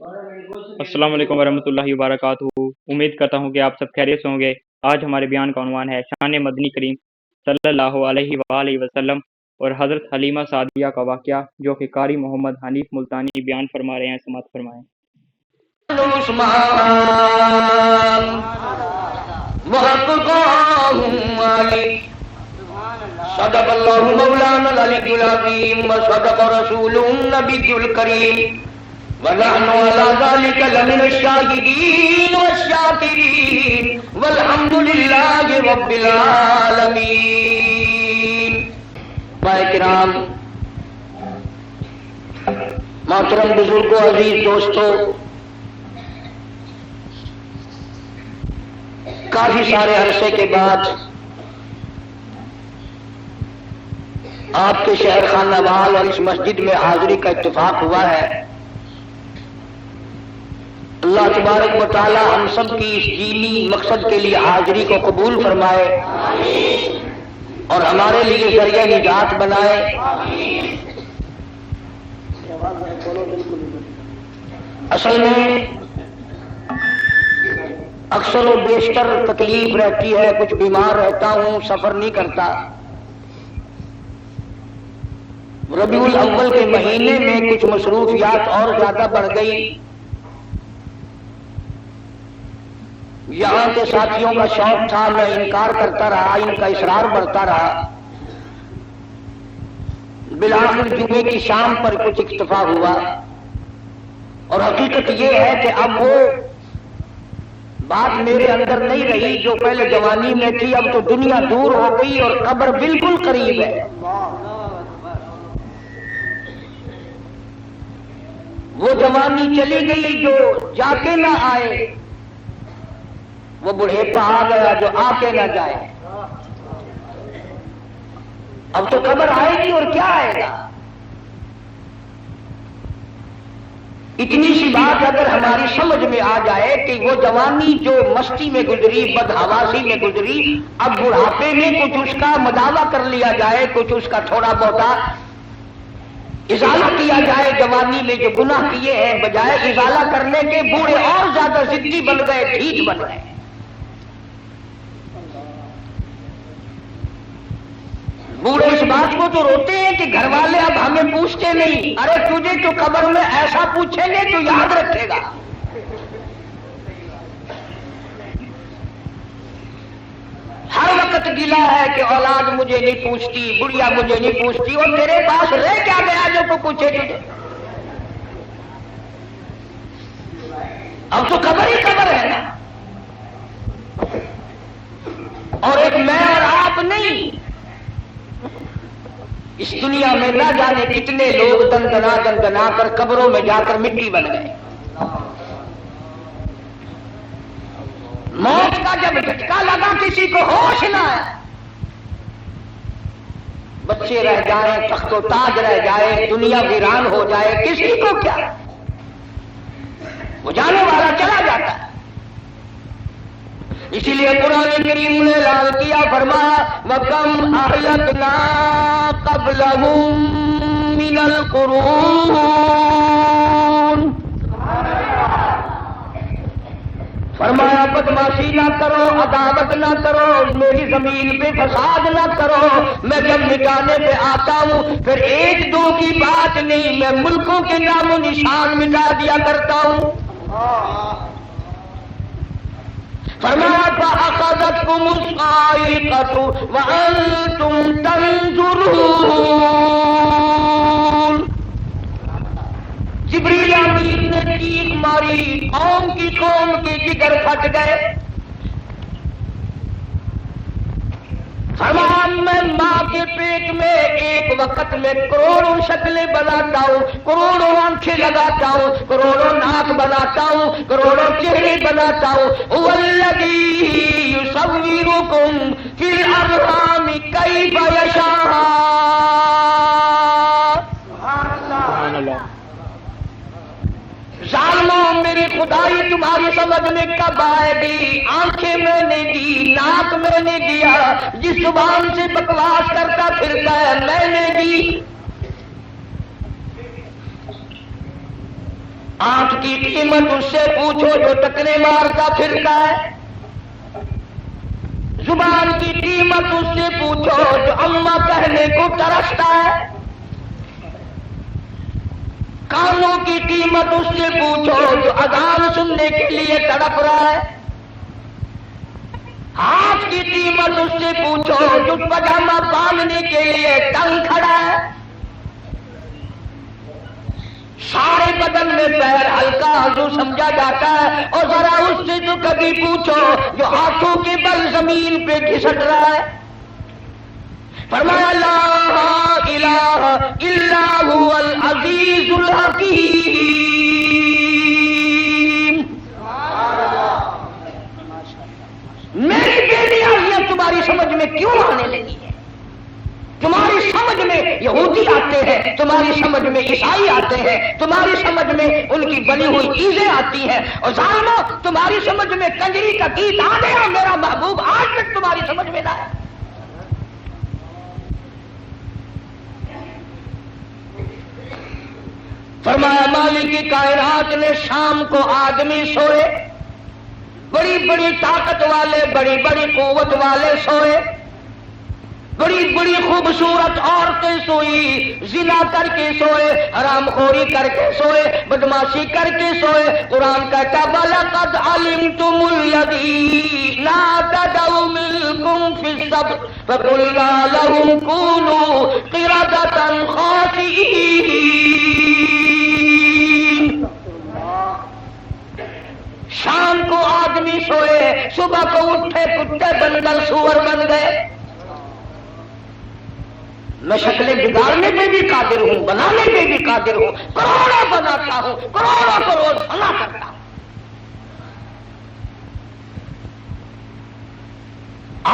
السلام علیکم ورحمۃ اللہ وبرکاتہ۔ امید کرتا ہوں کہ آپ سب خیریت سے ہوں گے۔ آج ہمارے بیان کا عنوان ہے شان مدنی کریم صلی اللہ علیہ وآلہ وسلم اور حضرت حلیمہ سعدیہ کا واقعہ، جو کہ قاری محمد حنیف ملتانی بیان فرما رہے ہیں۔ سماعت فرمائیں۔ صدق اللہ مولانا العلی العظیم وصدق رسولہ النبی الکریم ونحن على ذلك لمن الشاهدين والشاكرين والحمد لله رب العالمين۔ کرام، محترم بزرگوں، عزیز دوستوں، کافی سارے عرصے کے بعد آپ کے شہر خانہ وال اور اس مسجد میں حاضری کا اتفاق ہوا ہے۔ اللہ تبارک و تعالی ہم سب کی اس دینی مقصد کے لیے حاضری کو قبول فرمائے اور ہمارے لیے ذریعہ نجات بنائے۔ اصل میں اکثر و بیشتر تکلیف رہتی ہے، کچھ بیمار رہتا ہوں، سفر نہیں کرتا۔ ربیع الاول کے مہینے میں کچھ مصروفیات اور زیادہ بڑھ گئی۔ یہاں کے ساتھیوں کا شوق تھا، میں انکار کرتا رہا، ان کا اصرار بڑھتا رہا۔ بالآخر جمعے کی شام پر کچھ اکتفا ہوا، اور حقیقت یہ ہے کہ اب وہ بات میرے اندر نہیں رہی جو پہلے جوانی میں تھی۔ اب تو دنیا دور ہو گئی اور قبر بالکل قریب ہے۔ وہ جوانی چلی گئی جو جا کے نہ آئے، وہ بڑھیپا آ گیا جو آ کے نہ جائے۔ اب تو قبر آئے گی اور کیا آئے گا۔ اتنی سی بات اگر ہماری سمجھ میں آ جائے کہ وہ جوانی جو مستی میں گزری، بدحواسی میں گزری، اب بڑھاپے میں کچھ اس کا مداوع کر لیا جائے، کچھ اس کا تھوڑا بہت ازالہ کیا جائے۔ جوانی میں جو گناہ کیے ہیں، بجائے ازالہ کرنے کے بوڑھے اور زیادہ ضدی بن گئے، ڈھیٹ بن گئے۔ بوڑھے اس بات کو تو روتے ہیں کہ گھر والے اب ہمیں پوچھتے نہیں۔ ارے تجھے تو قبر میں ایسا پوچھیں گے تو یاد رکھے گا۔ ہر وقت گلا ہے کہ اولاد مجھے نہیں پوچھتی، بڑھیا مجھے نہیں پوچھتی، اور تیرے پاس رہ کیا گیا جو کو پوچھے تجھے۔ اب تو قبر ہی قبر ہے نا، اور ایک میں اور آپ نہیں۔ اس دنیا میں نہ جانے کتنے لوگ دندنا کر قبروں میں جا کر مٹی بن گئے۔ موت کا جب جھٹکا لگا کسی کو ہوش نہ آیا، بچے رہ جائیں، تخت و تاج رہ جائے، دنیا ویران ہو جائے، کسی کو کیا، وہ جانے والا چلا جاتا ہے۔ اسی لیے قرآن کریم نے اعلان کیا، فرمایا وَكَمْ أَهْلَكْنَا قَبْلَهُم مِّنَ الْقُرُونِ۔ فرمایا بدماشی نہ کرو، عداوت نہ کرو، میری زمین پہ فساد نہ کرو۔ میں جب مٹانے پہ آتا ہوں پھر ایک دو کی بات نہیں، میں ملکوں کے نام و نشان مٹا دیا کرتا ہوں۔ فرمایا فَأَخَذَتْكُمُ الصَّاعِقَةُ وَأَنْتُمْ تَنْظُرُونَ۔ جبریل امین نے چیخ ماری، قوم کے جگر پھٹ گئے۔ فرمایا میں ماں کے پیٹ میں ایک وقت میں کروڑوں شکلیں بناتا ہوں، کروڑوں آنکھیں لگاتا ہوں، کروڑوں ناک بناتا ہوں، کروڑوں چہرے بناتا ہوں۔ والذی یصورکم فی الارحام کیف یشاء۔ سبحان اللہ۔ ظالموں، میری خدائی تمہاری سمجھ میں کب آئے گی؟ آنکھیں میں نے دی، ناک میں نے دیا، جس زبان سے بکواس کرتا پھرتا ہے میں نے دی۔ آنکھ کی قیمت اس سے پوچھو جو ٹکرے مارتا پھرتا ہے، زبان کی قیمت اس سے پوچھو جو اماں کہنے کو ترستا ہے، کانوں کی قیمت اس سے پوچھو جو اذان سننے کے لیے تڑپ رہا ہے، ہاتھ کی قیمت اس سے پوچھو جو پجامہ باندھنے کے لیے تنگ کھڑا ہے، سارے بدن میں پیر ہلکا جو سمجھا جاتا ہے، اور ذرا اس سے جو کبھی پوچھو جو ہاتھوں کے بل زمین پہ گھسٹ رہا ہے۔ فرمایا لا الہ الا هو العزیز الحکیم۔ میری بیٹیاں یہ تمہاری سمجھ میں کیوں آنے لگی ہے؟ تمہاری سمجھ میں یہودی آتے ہیں، تمہاری سمجھ میں عیسائی آتے ہیں، تمہاری سمجھ میں ان کی بنی ہوئی چیزیں آتی ہیں، اور ظالمو تمہاری سمجھ میں کنجری کا گیت آ گیا، میرا محبوب آج تک تمہاری سمجھ میں نہ ہے۔ فرمایا مالک کائنات نے شام کو آدمی سوئے، بڑی بڑی طاقت والے، بڑی بڑی قوت والے سوئے، بڑی بڑی خوبصورت عورتیں سوئی، زنا کر کے سوئے، حرام خوری کر کے سوئے، بدماشی کر کے سوئے۔ قرآن کہتا وَلَقَدْ عَلِمْتُمُ الَّذِينَ اعْتَدَوْا مِنكُمْ فِي السَّبْتِ فَقُلْنَا لَهُمْ كُونُوا قِرَدَةً خَاسِئِينَ۔ شام کو آدمی سوئے، صبح کو اٹھے کتے بندر سور بن گئے۔ میں شکلیں بگاڑنے پہ بھی قادر ہوں، بنانے پہ بھی قادر ہوں، کروڑوں بناتا ہوں، کروڑوں کروڑ فنا کرتا ہوں۔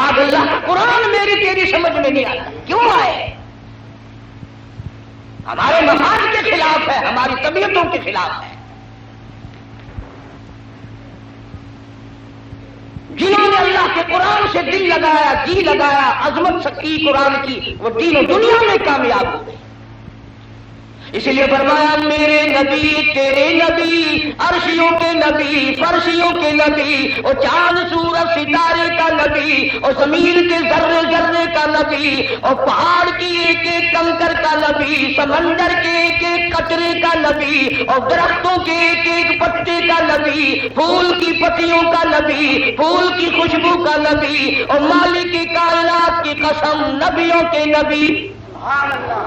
آج اللہ کا قرآن میری تیری سمجھ میں نہیں آتا، کیوں آئے؟ ہمارے مفاد کے خلاف ہے، ہماری طبیعتوں کے خلاف ہے۔ جنہوں نے اللہ کے قرآن سے دل لگایا، جی لگایا، عظمت سکی قرآن کی، وہ دین و دنیا میں کامیاب ہو گئے۔ اس لیے فرمایا میرے نبی تیرے نبی، عرشیوں کے نبی، فرشیوں کے نبی، اور چاند سورج ستارے کا نبی، اور زمین کے ذرے ذرے کا نبی، اور پہاڑ کی ایک ایک کنکر کا نبی، سمندر کے ایک ایک قطرے کا نبی، اور درختوں کے ایک ایک پتے کا نبی، پھول کی پتیوں کا نبی، پھول کی خوشبو کا نبی، اور مالک کائنات کی قسم نبیوں کے نبی۔ سبحان اللہ۔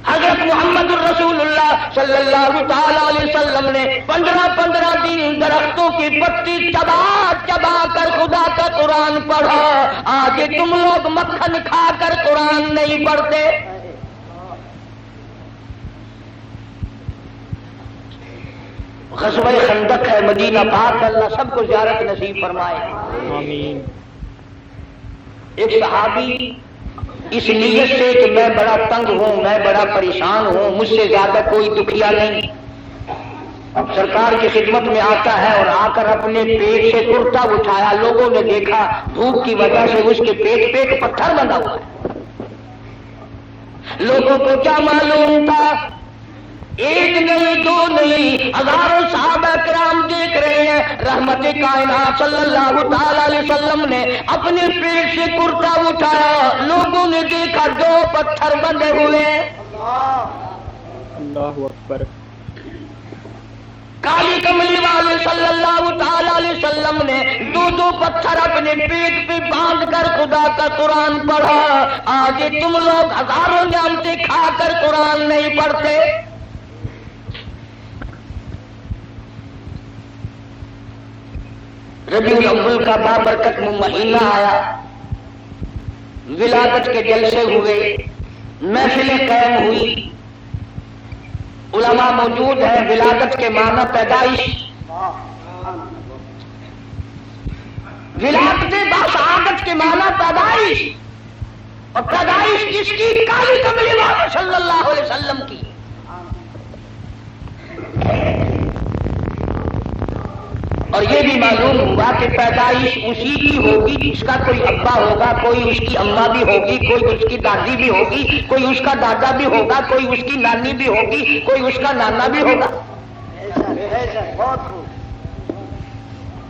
حضرت محمد الرسول اللہ صلی اللہ تعالی علیہ وسلم نے 15 دن درختوں کی پتی چبا چبا کر خدا کا قرآن پڑھا۔ آج تم لوگ مکھن کھا کر قرآن نہیں پڑھتے۔ غزوہ خندق ہے مدینہ پاک، اللہ سب کو زیارت نصیب فرمائے، آمین۔ ایک صحابی اس نیت سے کہ میں بڑا تنگ ہوں، میں بڑا پریشان ہوں، مجھ سے زیادہ کوئی دکھیا نہیں، سرکار کی خدمت میں آتا ہے اور آ کر اپنے پیٹ سے کرتا اٹھایا۔ لوگوں نے دیکھا دھوپ کی وجہ سے اس کے پیٹ پہ ایک پتھر بندھا ہوا ہے۔ لوگوں کو کیا معلوم تھا؟ ایک نہیں، دو نہیں، ہزاروں صحابہ کرام دیکھ رہے ہیں۔ رحمت کائنات صلی اللہ تعالی علیہ وسلم نے اپنے پیٹ سے کرتا اٹھایا، لوگوں نے دیکھا 2 پتھر بندھے ہوئے۔ اللہ اکبر۔ کالی کملی والے صلی اللہ تعالی علیہ وسلم نے 2 پتھر اپنے پیٹ پہ باندھ کر خدا کا قرآن پڑھا۔ آج تم لوگ ہزاروں نعمتیں کھا کر قرآن نہیں پڑھتے۔ ربیع الاول کا بابرکت مہینہ آیا، ولادت کے جلسے ہوئے، محفلیں قائم ہوئی، علماء موجود ہیں۔ ولادت کے معنی پیدائش، ولادت باسعادت کے معنی پیدائش، اور پیدائش کس کی؟ کالی کملی والے صلی اللہ علیہ وسلم کی۔ اور یہ بھی معلوم ہوا کہ پیدائش اسی کی ہوگی جس کا کوئی ابا ہوگا، کوئی اس کی اماں بھی ہوگی، کوئی اس کی دادی بھی ہوگی، کوئی اس کا دادا بھی ہوگا، کوئی اس کی نانی بھی ہوگی، کوئی اس کا نانا بھی ہوگا۔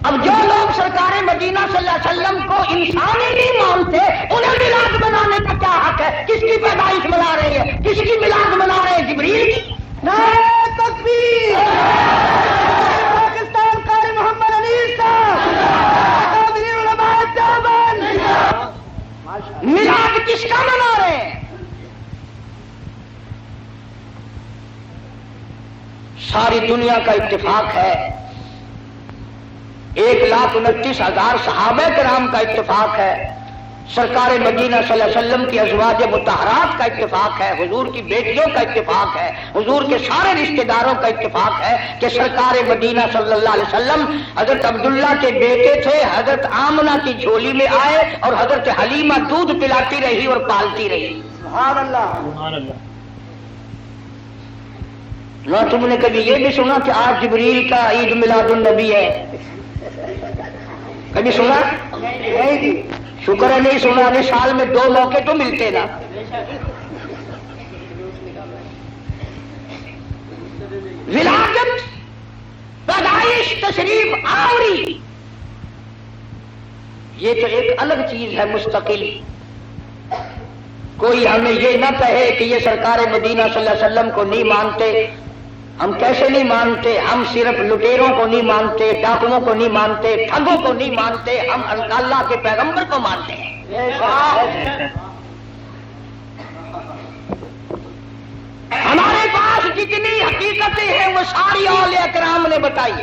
اب جو لوگ سرکار مدینہ صلی اللہ علیہ وسلم کو انسان ہی نہیں مانتے، انہیں میلاد منانے کا کیا حق ہے؟ کس کی پیدائش منا رہے ہیں؟ کس کی میلاد منا رہے ہیں؟ جبریل کی؟ نعرہ تکبیر! پاکستان قاری محمد انیس صاحب، علماء دیوبند، میلاد کس کا منا رہے ہیں؟ ساری دنیا کا اتفاق ہے، 1,29,000 صحابہ کرام کا اتفاق ہے، سرکار مدینہ صلی اللہ علیہ وسلم کی ازواج مطہرات کا اتفاق ہے، حضور کی بیٹیوں کا اتفاق ہے، حضور کے سارے رشتہ داروں کا اتفاق ہے کہ سرکار مدینہ صلی اللہ علیہ وسلم حضرت عبداللہ کے بیٹے تھے، حضرت آمنہ کی جھولی میں آئے اور حضرت حلیمہ دودھ پلاتی رہی اور پالتی رہی۔ سبحان اللہ، سبحان اللہ۔ نہ تم نے کبھی یہ بھی سنا کہ آج جبریل کا عید میلاد النبی ہے؟ کبھی سنا؟ شکر ہے نہیں سنا، نے سال میں 2 موقع تو ملتے نا۔ ولادت، پیدائش، تشریف آوری، یہ تو ایک الگ چیز ہے مستقل۔ کوئی ہمیں یہ نہ کہے کہ یہ سرکار مدینہ صلی اللہ علیہ وسلم کو نہیں مانتے۔ ہم کیسے نہیں مانتے؟ ہم صرف لٹیروں کو نہیں مانتے، ڈاکوؤں کو نہیں مانتے، ٹھگوں کو نہیں مانتے، ہم اللہ کے پیغمبر کو مانتے ہیں۔ ہمارے پاس جتنی حقیقتیں ہیں وہ ساری اولیاء کرام نے بتائی،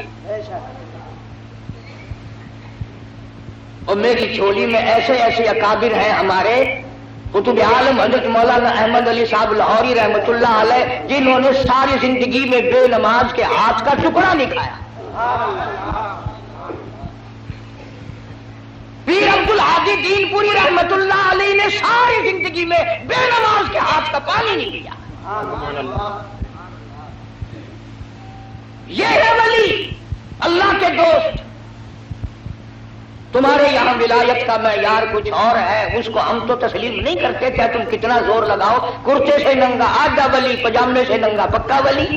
اور میری جھولی میں ایسے ایسے اکابر ہیں ہمارے قطب عالم حضرت مولانا احمد علی صاحب لاہوری رحمۃ اللہ علیہ، جنہوں نے ساری زندگی میں بے نماز کے ہاتھ کا ٹکڑا نہیں کھایا۔ پیر عبد الحادی دین پوری رحمۃ اللہ علیہ نے ساری زندگی میں بے نماز کے ہاتھ کا پانی نہیں پیا۔ یہ ہے ولی، اللہ کے دوست۔ تمہارے یہاں ولایت کا معیار کچھ اور ہے، اس کو ہم تو تسلیم نہیں کرتے، چاہے تم کتنا زور لگاؤ۔ کرتے سے ننگا آدھا ولی، پجامے سے ننگا پکا ولی۔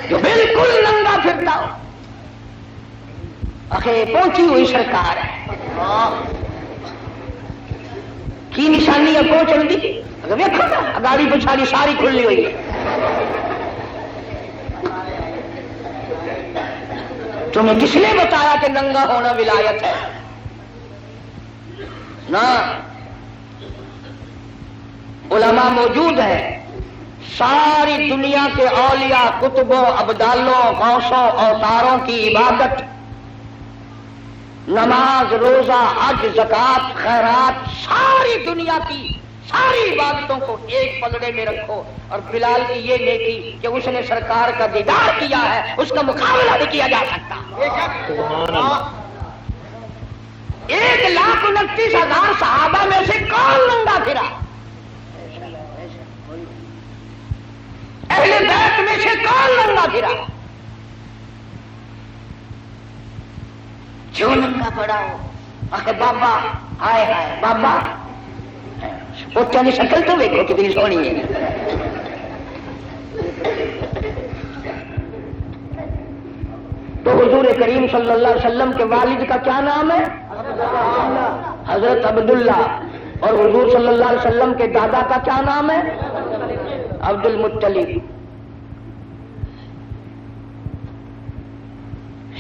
جو بالکل ننگا پھرتا ہو، اخے پہنچی ہوئی سرکار ہے کی نشانی ہے پہنچن دی۔ اگر دیکھو نا گاڑی پچھاڑی ساری کھلی ہوئی ہے۔ تمہیں کس نے بتایا کہ ننگا ہونا ولایت ہے؟ نہ، علماء موجود ہیں، ساری دنیا کے اولیاء، کتبوں، ابدالوں، غوثوں، اوتاروں کی عبادت، نماز، روزہ، حج، زکوٰۃ، خیرات، ساری دنیا کی ساری عبادتوں کو ایک پلڑے میں رکھو، اور بلال کی یہ نیکی کہ اس نے سرکار کا دیدار کیا ہے، اس کا مقابلہ نہیں کیا جا سکتا۔ 1,29,000 صحابہ میں سے کون ننگا پھرا؟ اہل بیت میں سے کون ننگا پھرا؟ جو ننگا پڑا ہو، آخر بابا، ہائے ہائے بابا، بچوں کی شکل تو دیکھو کتنی سونی ہے۔ تو حضور کریم صلی اللہ علیہ وسلم کے والد کا کیا نام ہے؟ حضرت عبداللہ۔ اور حضور صلی اللہ علیہ وسلم کے دادا کا کیا نام ہے؟ عبد المطلب۔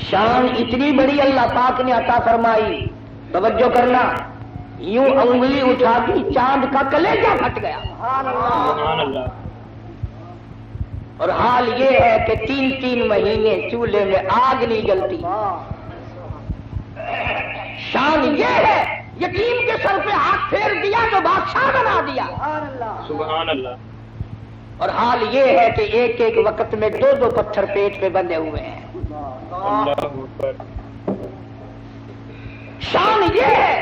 شان اتنی بڑی اللہ پاک نے عطا فرمائی، توجہ کرنا، یوں انگلی اٹھا دی چاند کا کلیجہ پھٹ گیا۔ سبحان اللہ۔ اور حال یہ ہے کہ 3 مہینے چولہے میں آگ نہیں جلتی۔ شان یہ ہے، یتیم کے سر پہ ہاتھ پھیر دیا تو بادشاہ بنا دیا۔ سبحان اللہ۔ اور حال یہ ہے کہ ایک ایک وقت میں 2 پتھر پیٹ پہ بندھے ہوئے ہیں۔ شان یہ ہے،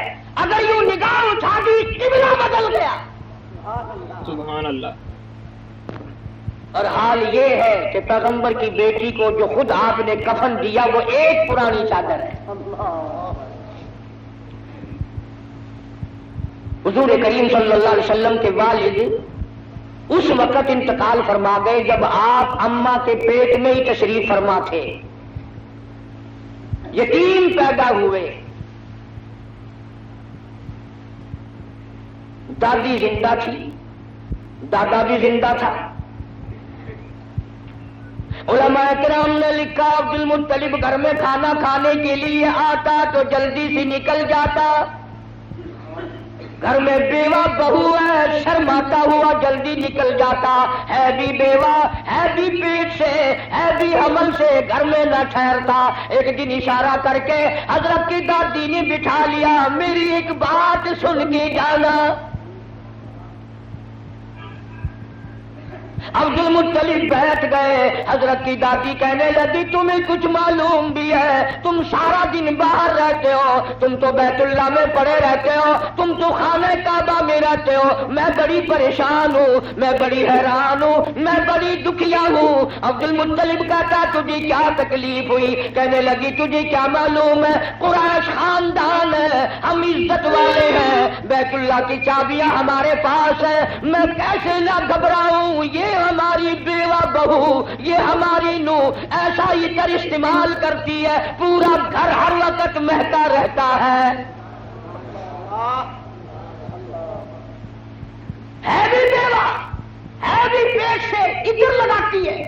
اگر یوں نگاہ اٹھا دی قبلہ بدل گیا۔ سبحان اللہ۔ اور حال یہ ہے کہ پیغمبر کی بیٹی کو جو خود آپ نے کفن دیا وہ ایک پرانی چادر ہے. حضور کریم صلی اللہ علیہ وسلم کے والد اس وقت انتقال فرما گئے جب آپ اماں کے پیٹ میں ہی تشریف فرما تھے. یتیم پیدا ہوئے. دادی زندہ تھی، دادا بھی زندہ تھا. علماء کرام نے لکھا عبد المطلب گھر میں کھانا کھانے کے لیے آتا تو جلدی سے نکل جاتا. گھر میں بیوہ بہو ہے، شرماتا ہوا جلدی نکل جاتا. ہے بھی بیوہ، ہے بھی پیٹ سے، ہے بھی حمل سے، گھر میں نہ ٹھہرتا. ایک دن اشارہ کر کے حضرت کی دادی نے بٹھا لیا، میری ایک بات سن کے جانا. عبد المطلب بیٹھ گئے. حضرت کی دادی کہنے لگی تمہیں کچھ معلوم بھی ہے؟ تم سارا دن باہر رہتے ہو، تم تو بیت اللہ میں پڑے رہتے ہو، تم تو خانہ کعبہ میں رہتے ہو. میں بڑی پریشان ہوں، میں بڑی حیران ہوں، میں بڑی دکھیا ہوں. عبد المطلب کہتا تجھے کیا تکلیف ہوئی؟ کہنے لگی تجھے کیا معلوم ہے، قریش خاندان ہے، ہم عزت والے ہیں، بیت اللہ کی چابیاں ہمارے پاس ہے. میں کیسے نہ گھبراؤں؟ یہ ہماری بیوہ بہو، یہ ہماری نو ایسا عطر استعمال کرتی ہے پورا گھر ہر وقت مہکا رہتا ہے. ہے بھی بیوہ، ہے بھی پیٹ سے عطر لگاتی ہے.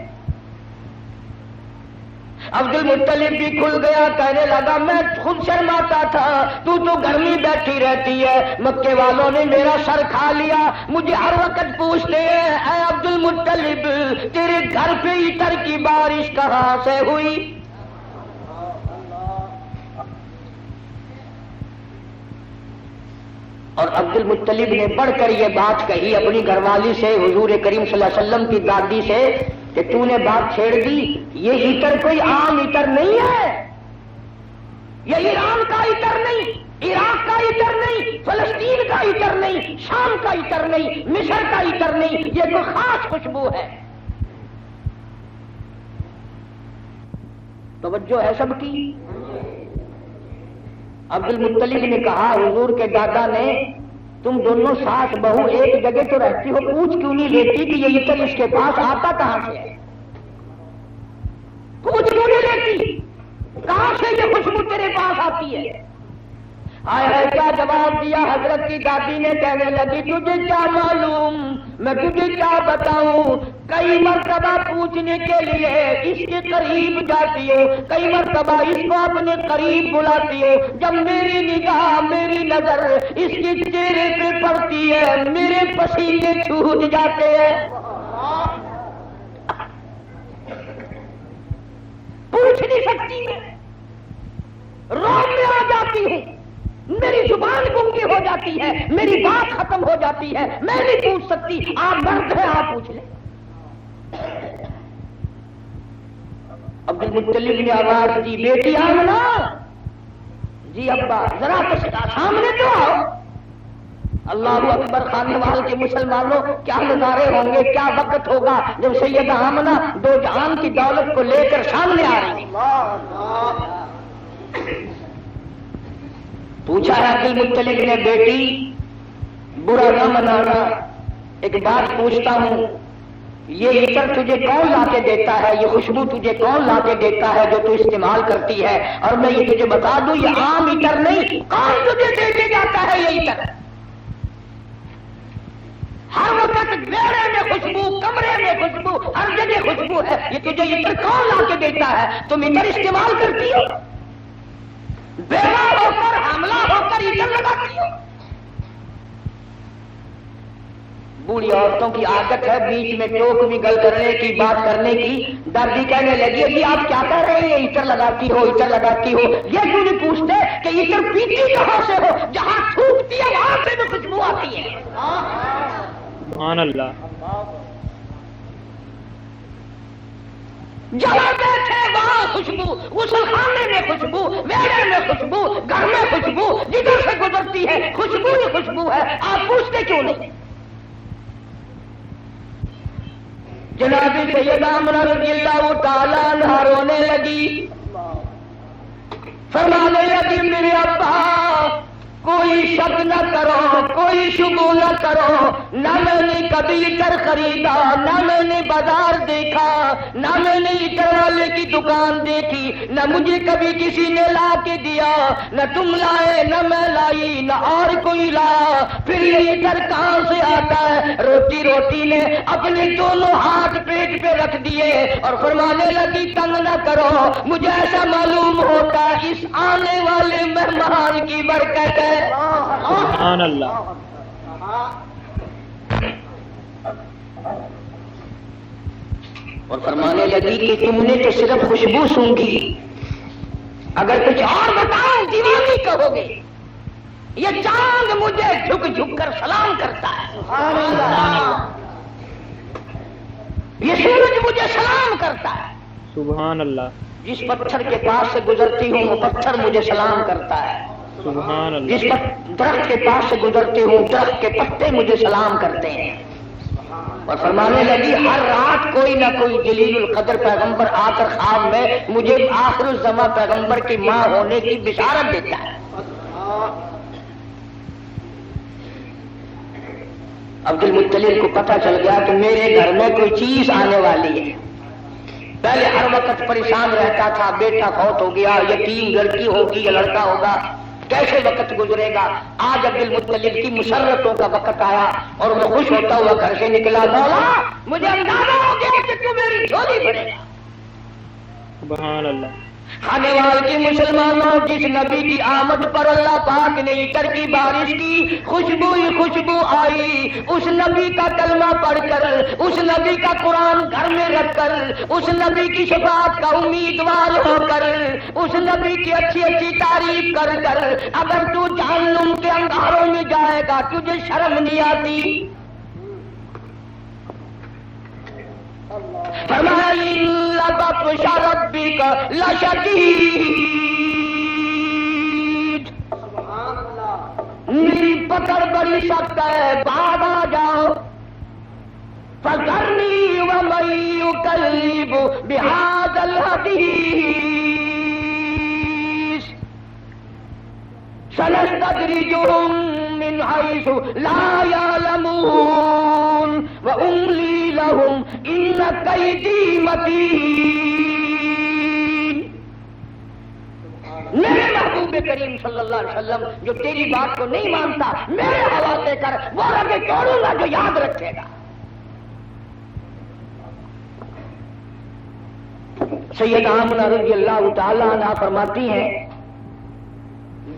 عبد المطلب بھی کھل گیا، کہنے لگا میں خود شرماتا تھا، تو گھر میں بیٹھی رہتی ہے. مکے والوں نے میرا سر کھا لیا، مجھے ہر وقت پوچھتے ہیں اے عبد المطلب تیرے گھر پہ عطر کی بارش کہاں سے ہوئی؟ اور عبد المطلب نے بڑھ کر یہ بات کہی اپنی گھر والی سے، حضور کریم صلی اللہ علیہ وسلم کی دادی سے، کہ تو نے بات چھیڑ دی. یہ عطر کوئی عام عطر نہیں ہے، یہ ایران کا عطر نہیں، عراق کا عطر نہیں، فلسطین کا عطر نہیں، شام کا عطر نہیں، مصر کا عطر نہیں، یہ کوئی خاص خوشبو ہے. توجہ ہے سب کی؟ عبد المطلب نے کہا حضور کے دادا نے تم دونوں ساس بہو ایک جگہ تو رہتی ہو، پوچھ کیوں نہیں لیتی کہ یہ عطر اس کے پاس آتا کہاں سے ہے؟ پوچھ کیوں نہیں لیتی کہاں سے یہ خوشبو تیرے پاس آتی ہے؟ آئے کیا جواب دیا حضرت کی دادی نے؟ کہنے لگی تجھے کیا معلوم، میں تجھے کیا بتاؤں. کئی مرتبہ پوچھنے کے لیے اس کے قریب جاتی ہو، کئی مرتبہ اس کو اپنے قریب بلاتی ہو. جب میری نگاہ، میری نظر اس کے چہرے پہ پڑتی ہے میرے پسینے چھوٹ جاتے ہیں. پوچھ نہیں سکتی میں، روم میں آ جاتی ہوں، میری زبان گنگی ہو جاتی ہے، میری بات ختم ہو جاتی ہے، میں نہیں پوچھ سکتی. آپ مرد ہیں، آپ پوچھ لیں. عبد المطلب نے آواز دی بیٹی آمنہ. جی ابا ذرا سامنے تو آؤ. اللہ اکبر. خانے وال کے مسلمانوں کیا نظارے ہوں گے، کیا وقت ہوگا جب سیدہ آمنہ دو جہان کی دولت کو لے کر سامنے آ رہی ہے. پوچھا ہے عبد المطلب نے بیٹی برا نہ منانا، ایک بات پوچھتا ہوں، یہ عطر تجھے کون لا کے دیتا ہے، یہ خوشبو تجھے کون لا کے دیتا ہے جو تو استعمال کرتی ہے؟ اور میں یہ تجھے بتا دوں یہ عام عطر نہیں، کون تجھے دے کے جاتا ہے یہ عطر؟ ہر وقت بیڑے میں خوشبو، کمرے میں خوشبو، ہر جگہ خوشبو ہے. یہ تجھے عطر کون لا کے دیتا ہے؟ تم عطر استعمال کرتی ہو، بیوہ ہو کر حاملہ ہو کر عطر لگاتی ہو. بوڑھی عورتوں کی عادت ہے بیچ میں ٹوک بھی گل کرنے کی، بات کرنے کی. دادی کہنے لگی ابھی آپ کیا کہہ رہے ہیں، عطر لگاتی ہو، عطر لگاتی ہو. یہ کیوں نہیں پوچھتے کہ عطر پیتی کہاں سے ہو؟ جہاں تھوکتی ہے وہاں سے بھی خوشبو آتی ہے. سبحان اللہ. جہاں بیٹھے وہاں خوشبو، غسل خانے میں خوشبو، میرے میں خوشبو، گھر میں خوشبو، جدھر سے گزرتی ہے خوشبو ہی خوشبو ہے. آپ پوچھتے کیوں نہیں؟ جناب والی سیدہ آمنہ رضی اللہ تعالیٰ عنہا رونے لگی، فرمانے لگی میرے ابا کوئی شک نہ کرو، کوئی شبہ نہ کرو، نہ میں نے کبھی عطر خریدا، نہ میں نے بازار دیکھا، نہ میں نے عطر والے کی دکان دیکھی، نہ مجھے کبھی کسی نے لا کے دیا، نہ تم لائے نہ میں لائی نہ اور کوئی لایا، پھر یہ عطر کہاں سے آتا ہے؟ روٹی نے اپنے دونوں ہاتھ پیٹ پہ رکھ دیے اور فرمانے لگی تنگ نہ کرو، مجھے ایسا معلوم ہوتا ہے اس آنے والے مہمان کی برکت ہے۔ سبحان اللہ۔ اور فرمانے لگی کہ تم نے تو صرف خوشبو سونگھی، اگر کچھ اور بتاؤ دیوانی کہو گے۔ یہ چاند مجھے جھک جھک کر سلام کرتا ہے، یہ سورج مجھے سلام کرتا ہے، سبحان اللہ۔ جس پتھر کے پاس سے گزرتی ہوں وہ پتھر مجھے سلام کرتا ہے، سبحان اللہ۔ جس درخت کے پاس سے گزرتی ہوں درخت کے پتے مجھے سلام کرتے ہیں۔ اور فرمانے لگی ہر رات کوئی نہ کوئی جلیل القدر پیغمبر آ کر خواب میں مجھے آخر الزماں پیغمبر کی ماں ہونے کی بشارت دیتا ہے۔ عبد المطلب کو پتہ چل گیا کہ میرے گھر میں کوئی چیز آنے والی ہے۔ پہلے ہر وقت پریشان رہتا تھا، بیٹا فوت ہو گیا، یتیم لڑکی ہوگی یا لڑکا ہوگا، کیسے وقت گزرے گا۔ آج عبد المطلب کی مسرتوں کا وقت آیا اور وہ خوش ہوتا ہوا گھر سے نکلا، مولا مجھے اندازہ ہو گیا کہ تو میری جھولی بھرے گا۔ سبحان اللہ۔ کھانے وال کے مسلمانوں، جس نبی کی آمد پر اللہ پاک نے عطر کی بارش کی، خوشبو ہی خوشبو آئی، اس نبی کا کلمہ پڑھ کر، اس نبی کا قرآن گھر میں رکھ کر، اس نبی کی شفاعت کا امیدوار ہو کر، اس نبی کی اچھی اچھی تعریف کر کر اگر تو جہنم کے انگاروں میں جائے گا تجھے شرم نہیں آتی؟ فرمایا بطش ربک لشدید، میری پکڑ بڑی سخت ہے، بعد آ جاؤ۔ فذرنی ومن یکذب بہذا الحدیث سنستدرجهم من حیث لا یعلمون واملی لهم ان کیدی متین۔ میرے محبوب کریم صلی اللہ علیہ وسلم جو تیری بات کو نہیں مانتا میرے حوالے کر، وہ رگے توڑوں گا جو یاد رکھے گا۔ سیدہ آمنہ رضی اللہ تعالیٰ عنہا فرماتی ہیں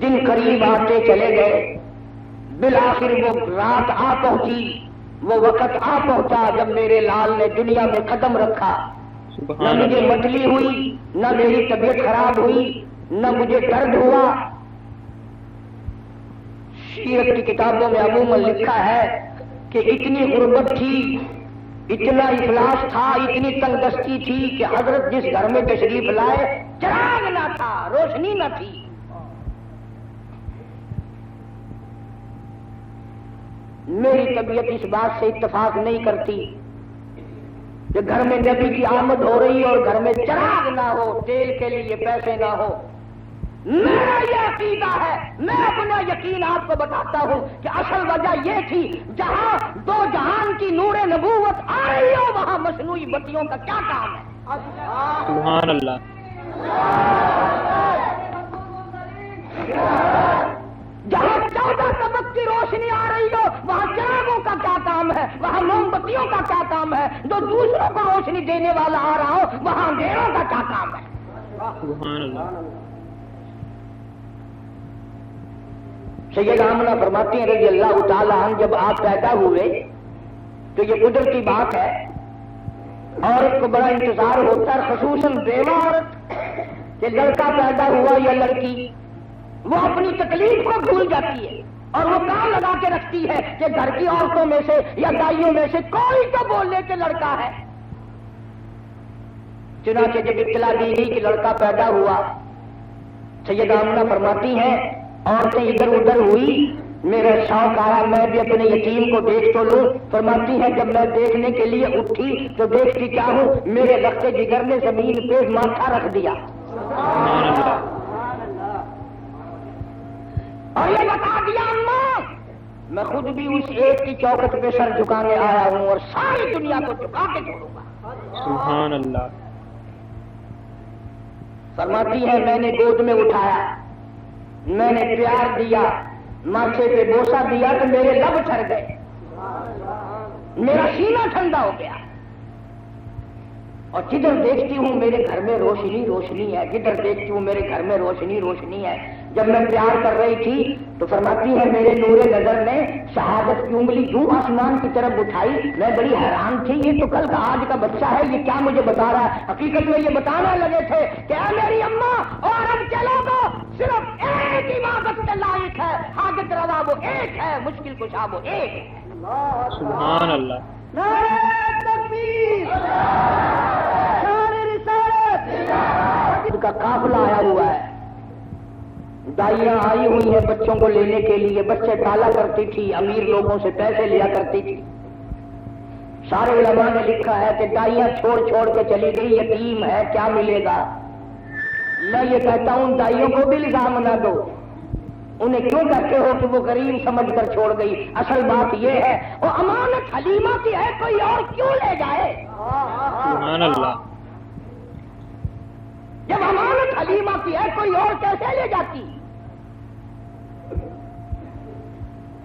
دن قریب آتے چلے گئے، بالآخر وہ رات آ پہنچی، وہ وقت آ پہنچا جب میرے لال نے دنیا میں قدم رکھا۔ نہ مجھے متلی ہوئی، نہ میری طبیعت خراب ہوئی، نہ مجھے درد ہوا۔ سیرت کی کتابوں میں عموماً لکھا ہے کہ اتنی غربت تھی، اتنا افلاس تھا، اتنی تنگ دستی تھی کہ حضرت جس گھر میں تشریف لائے چراغ نہ تھا، روشنی نہ تھی۔ میری طبیعت اس بات سے اتفاق نہیں کرتی کہ گھر میں نبی کی آمد ہو رہی اور گھر میں چراغ نہ ہو، تیل کے لیے پیسے نہ ہو۔ میرا یہ عقیدہ ہے، میں اپنا یقین آپ کو بتاتا ہوں کہ اصل وجہ یہ تھی، جہاں دو جہان کی نور نبوت آ رہی ہو وہاں مصنوعی بتیوں کا کیا کام ہے؟ سبحان اللہ۔ جہاں 14 طبق کی روشنی آ رہی ہو وہاں چراغوں کا کیا کام ہے، وہاں موم بتیوں کا کیا کام ہے؟ جو دوسروں کو روشنی دینے والا آ رہا ہو وہاں اندھیروں کا کیا کام ہے؟ سبحان اللہ۔ سیدہ آمنہ فرماتی ہیں رضی اللہ تعالیٰ عنہ جب آپ پیدا ہوئے تو یہ قدرتی بات ہے، عورت کو بڑا انتظار ہوتا ہے، خصوصاً بیوہ عورت کہ لڑکا پیدا ہوا یا لڑکی، وہ اپنی تکلیف کو بھول جاتی ہے اور وہ کام لگا کے رکھتی ہے کہ گھر کی عورتوں میں سے یا دائیوں میں سے کوئی تو بول لے کہ لڑکا ہے۔ چنانچہ جب اطلاع دی گئی کہ لڑکا پیدا ہوا، سیدہ آمنہ فرماتی ہیں عورتیں ادھر ادھر ہوئی، میرا شوق آیا میں بھی اپنے یتیم کو دیکھ تو لوں. فرماتی ہے جب میں دیکھنے کے لیے اٹھی تو دیکھتی کیا ہوں, میرے لخت جگر نے زمین پہ ماتھا رکھ دیا. اور یہ بتا دیا اماں میں خود بھی اس ایک کی چوکھٹ پہ سر جھکانے آیا ہوں اور ساری دنیا کو جھکا کے چھوڑوں گا. سبحان اللہ. فرماتی ہے میں نے گود میں اٹھایا, میں نے پیار دیا, ماتھے پہ بوسا دیا تو میرے لب ٹھر گئے, میرا سینہ ٹھنڈا ہو گیا. اور جدھر دیکھتی ہوں میرے گھر میں روشنی روشنی ہے, جدھر دیکھتی ہوں میرے گھر میں روشنی روشنی ہے. جب میں پیار کر رہی تھی تو فرماتی ہے میرے نور نظر نے شہادت کی انگلی یوں آسمان کی طرف اٹھائی. میں بڑی حیران تھی, یہ تو کل کا آج کا بچہ ہے, یہ کیا مجھے بتا رہا ہے. حقیقت میں یہ بتانے لگے تھے کہ اے میری اماں اور اب چلو گو صرف ایک عبادت کے لائق ہے, حاجت روا وہ ایک ہے, مشکل کشا وہ ایک ہے. سبحان اللہ. نعرہ تکبیر, نعرہ رسالت. ان کا قافلہ آیا ہوا ہے, دائیاں آئی ہوئی ہیں بچوں کو لینے کے لیے. بچے ٹالا کرتی تھی, امیر لوگوں سے پیسے لیا کرتی تھی. سارے علماء نے لکھا ہے کہ دائیاں چھوڑ چھوڑ کے چلی گئی, یتیم ہے کیا ملے گا. میں یہ کہتا ہوں دائیوں کو بھی الزام نہ دو, انہیں کیوں کہتے ہو کہ وہ غریب سمجھ کر چھوڑ گئی. اصل بات یہ ہے وہ امانت حلیمہ کی ہے, کوئی اور کیوں لے جائے. سبحان اللہ. جب امانت حلیمہ کی ہے کوئی اور کیسے لے جاتی.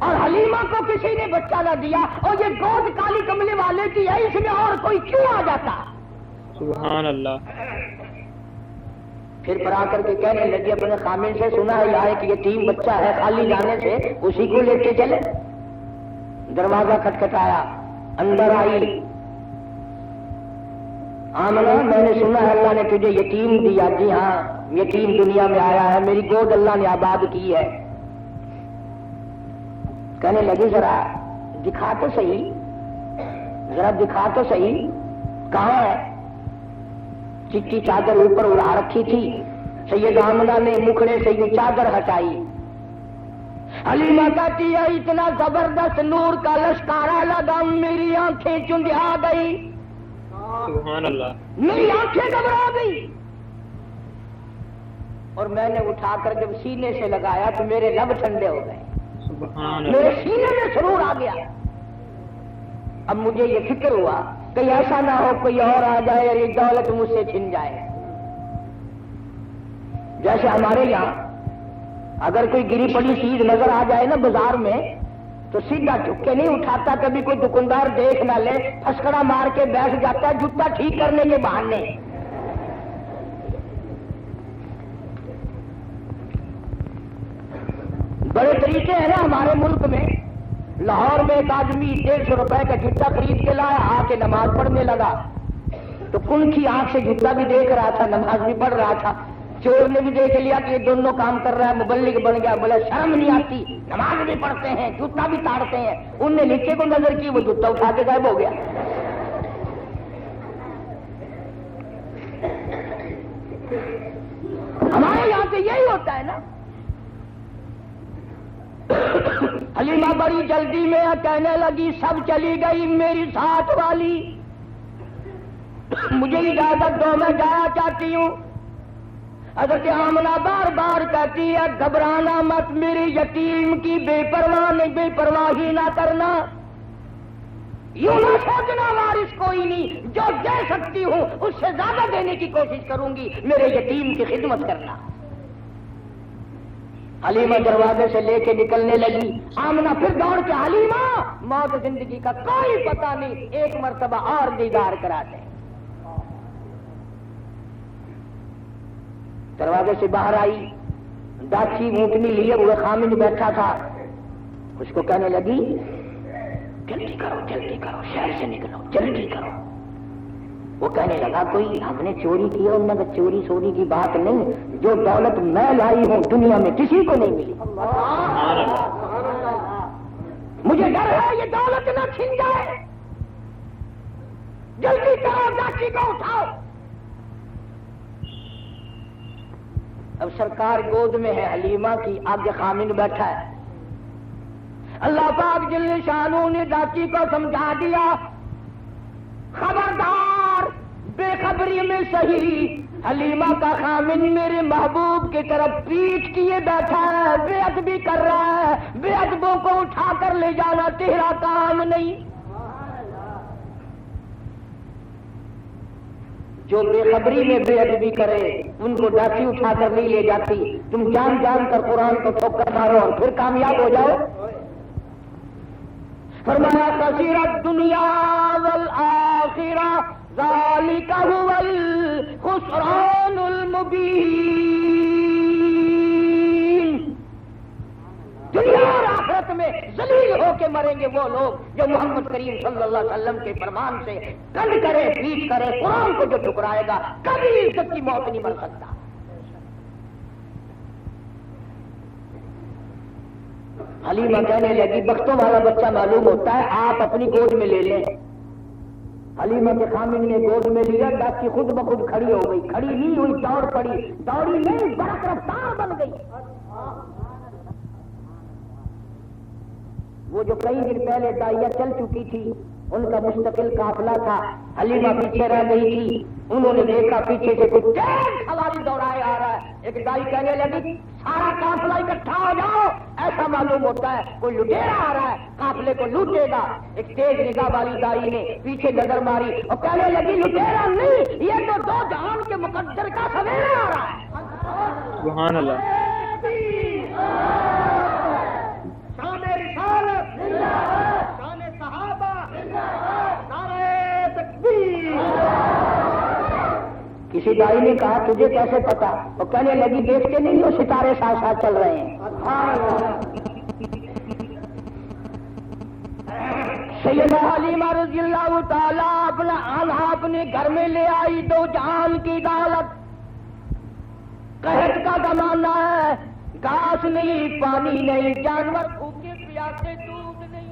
اور حلیمہ کو کسی نے بچہ نہ دیا, اور یہ گود کالی کملے والے کی ہے, اس میں اور کوئی کیوں آ جاتا. سبحان اللہ. پھر پر آ کر کے کہنے لگی اپنے خامن سے, سنا ہے یہاں ایک یتیم بچہ ہے, خالی جانے سے اسی کو لیتے چلے. دروازہ کھٹکھٹایا, اندر آئی. آمنہ میں نے سنا ہے اللہ نے تجھے یتیم دیا. جی ہاں یتیم دنیا میں آیا ہے, میری گود اللہ نے آباد کی ہے. کہنے لگی ذرا دکھا تو صحیح, ذرا دکھا تو صحیح کہاں ہے. چٹی چادر اوپر اڑا رکھی تھی. سید آمنہ نے مکھڑے سے یہ چادر ہٹائی. حلیمہ کہتی ہے اتنا زبردست نور کا لشکارا لگا, میری آنکھیں چندھا گئی. سبحان اللہ. میری آنکھیں گھبرا گئی. اور میں نے اٹھا کر جب سینے سے لگایا تو میرے لب ٹھنڈے ہو گئے, سبحان میرے اللہ. سینے میں سرور آ گیا. اب مجھے یہ فکر ہوا کہ ایسا نہ ہو کوئی اور آ جائے اور یہ دولت مجھ سے چھن جائے. جیسے ہمارے یہاں اگر کوئی گری پڑی چیز نظر آ جائے نا بازار میں تو سیدھا جھک کے نہیں اٹھاتا, کبھی کوئی دکاندار دیکھ نہ لے پھسکڑا مار کے بیٹھ جاتا ہے جوتا ٹھیک کرنے کے بہانے. بڑے طریقے ہیں نا ہمارے ملک میں. لاہور میں ایک آدمی 150 روپے کا جوتا خرید کے لایا, آ کے نماز پڑھنے لگا تو کن کی آنکھ سے جوتا بھی دیکھ رہا تھا, نماز بھی پڑھ رہا تھا. چور نے بھی دیکھ لیا کہ یہ دونوں کام کر رہا ہے, مبلغ بن گیا. بولے شرم نہیں آتی, نماز بھی پڑھتے ہیں جوتا بھی تاڑتے ہیں. ان نے نیچے کو نظر کی, وہ جوتا اٹھا کے غائب ہو گیا. ہمارے یہاں سے یہی ہوتا ہے نا. حلیمہ بڑی جلدی میں کہنے لگی سب چلی گئی میری ساتھ والی, مجھے اجازت دو میں جانا چاہتی ہوں. حضرت آمنہ بار بار کہتی ہے گھبرانا مت, میری یتیم کی بے پرواہی نہ کرنا. یوں نہ سوچنا وارث کوئی نہیں, جو دے سکتی ہوں اس سے زیادہ دینے کی کوشش کروں گی, میرے یتیم کی خدمت کرنا. حلیمہ دروازے سے لے کے نکلنے لگی. آمنہ پھر دوڑ کے حلیمہ موت زندگی کا کوئی پتہ نہیں, ایک مرتبہ اور دیدار کرا دیں. دروازے سے باہر آئی, داچھی اونٹنی لیے ہوئے خامن بیٹھا تھا. اس کو کہنے لگی جلدی کرو شہر سے نکلو جلدی کرو. وہ کہنے لگا کوئی ہم نے چوری کی ہے, انہوں نے چوری سوری کی بات نہیں, جو دولت میں لائی ہوں دنیا میں کسی کو نہیں ملی. مجھے ڈر ہے یہ دولت نہ چھن جائے, جلدی کرو داچھی کو اٹھاؤ. اب سرکار گود میں ہے حلیمہ کی, آگے خامن بیٹھا ہے. اللہ پاک جل شانہ نے ڈاچی کو سمجھا دیا، خبردار بے خبری میں صحیح حلیمہ کا خامن میرے محبوب کی طرف پیٹھ کیے بیٹھا ہے، بے ادبی کر رہا ہے، بے ادبوں کو اٹھا کر لے جانا تیرا کام نہیں۔ جو بے خبری میں بے ادبی کرے ان کو ڈاچی اٹھا کر نہیں لے جاتی، تم جان جان کر قرآن کو ٹھوکر مارو اور پھر کامیاب ہو جاؤ۔ فرمایا خسر الدنیا والآخرہ ذالک هو الخسران المبین، دنیا اور آخرت میں ذلیل ہو کے مریں گے وہ لوگ جو محمد کریم صلی اللہ علیہ وسلم کے فرمان سے کل کرے پیٹ کرے، قرآن کو جو ٹکرائے گا کبھی عزت کی موت نہیں مر سکتا۔ حلیمہ کہنے لگی بختوں والا بچہ معلوم ہوتا ہے، آپ اپنی گود میں لے لیں۔ حلیمہ کے خامن نے گود میں لیا، ڈاچی خود بخود کھڑی ہو گئی، کھڑی نہیں ہوئی دوڑ پڑی، دوڑی نہیں برق رفتار بن گئی۔ وہ جو کئی دن پہلے دائیا چل چکی تھی ان کا مستقل قافلہ تھا، حلیمہ پیچھے رہ گئی تھی، انہوں نے دیکھا پیچھے سے کچھ تیز سواری دوڑائے آ رہا ہے، ایک دائی کہنے لگی سارا قافلہ اکٹھا ہو جاؤ، ایسا معلوم ہوتا ہے کوئی لٹیرا آ رہا ہے، قافلے کو لوٹے گا۔ ایک تیز نگاہ والی دائی نے پیچھے نظر ماری اور کہنے لگی لٹیرا نہیں، یہ تو دو جہان کے مقدر کا سویرا آ رہا ہے۔ سبحان اللہ۔ شان رسالت، شان صحابہ، نعرہ تکبیر۔ کسی دائی نے کہا تجھے کیسے پتا؟ اور کہنے لگی دیکھتے نہیں ہو ستارے ساتھ ساتھ چل رہے ہیں۔ سیدہ حلیمہ رضی اللہ تعالیٰ اپنا آلہ اپنے گھر میں لے آئی، دو جہان کی دولت۔ قحط کا زمانہ ہے، گھاس نہیں، پانی نہیں، جانور بھوکے پیاسے، دودھ نہیں۔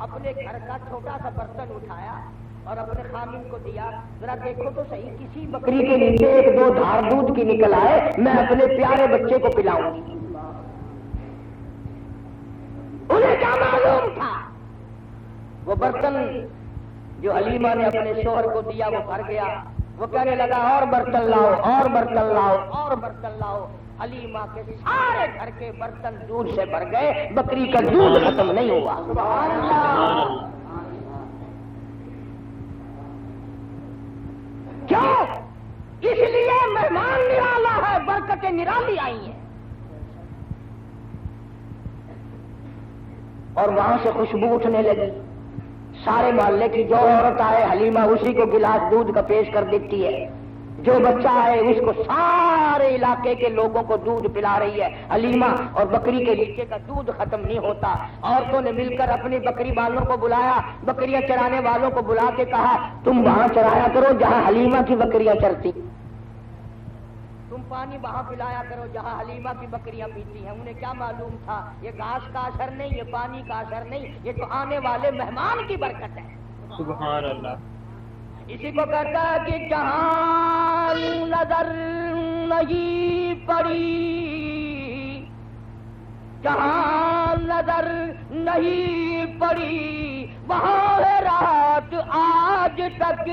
اپنے گھر کا چھوٹا سا برتن اٹھایا اور اپنے خامن کو دیا، ذرا دیکھو تو صحیح کسی بکری کے نیچے ایک دو دھار دودھ کی نکل آئے، میں اپنے پیارے بچے کو پلاؤں گی۔ انہیں کیا معلوم تھا وہ برتن جو حلیمہ نے اپنے شوہر کو دیا وہ بھر گیا۔ وہ کہنے لگا اور برتن لاؤ، اور برتن لاؤ، اور برتن لاؤ۔ حلیمہ کے سارے گھر کے برتن دودھ سے بھر گئے، بکری کا دودھ ختم نہیں ہوا۔ کیوں؟ اس لیے مہمان نرالا ہے، برکتیں نرالی آئی ہیں۔ اور وہاں سے خوشبو اٹھنے لگی، سارے محلے کی جو عورت آئے حلیمہ اسی کو گلاس دودھ کا پیش کر دیتی ہے، جو بچہ آئے اس کو سارے علاقے کے لوگوں کو دودھ پلا رہی ہے حلیمہ، اور بکری کے نیچے کا دودھ ختم نہیں ہوتا۔ عورتوں نے مل کر اپنی بکری والوں کو بلایا، بکریاں چرانے والوں کو بلا کے کہا تم وہاں چرایا کرو جہاں حلیمہ کی بکریاں چرتی، تم پانی وہاں پلایا کرو جہاں حلیمہ کی بکریاں پیتی ہیں۔ انہیں کیا معلوم تھا یہ گھاس کا اثر نہیں، یہ پانی کا اثر نہیں، یہ تو آنے والے مہمان کی برکت ہے۔ سبحان اللہ۔ اسی کو کہتا ہے کہ جہاں نظر نہیں پڑی، جہاں نظر نہیں پڑی وہاں ہے رات آج تک،